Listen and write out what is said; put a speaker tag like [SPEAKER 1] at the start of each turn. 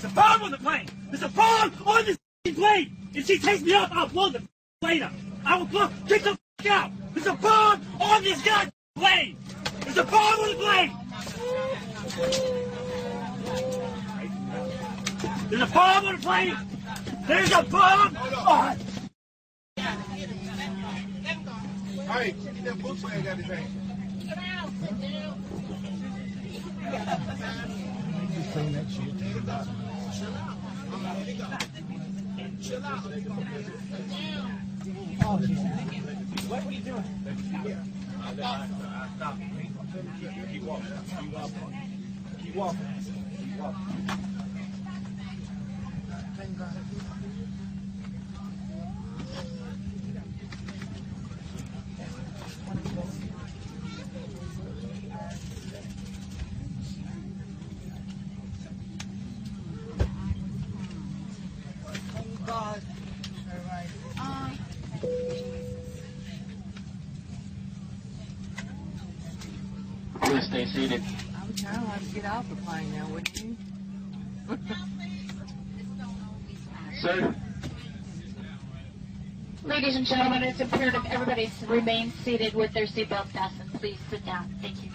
[SPEAKER 1] There's a bomb on the plane. There's a bomb on this plane. If she takes me up, I'll blow the plane up. I will blow. Get the out. There's a bomb on this goddamn plane. There's a bomb on the plane. There's a bomb on the plane. There's a bomb on.
[SPEAKER 2] Hey, get that book bag out of his hand.
[SPEAKER 3] Get out, sit down.
[SPEAKER 4] Just clean that shit.
[SPEAKER 2] Chill out.
[SPEAKER 1] What are you doing? Stop. Keep walking. Keep walking.
[SPEAKER 5] Please stay seated.
[SPEAKER 6] I would kind of like to get off the plane now, wouldn't you?
[SPEAKER 5] Sir?
[SPEAKER 7] Ladies and gentlemen, it's imperative everybody remain seated with their seatbelt fastened. Please sit down. Thank you.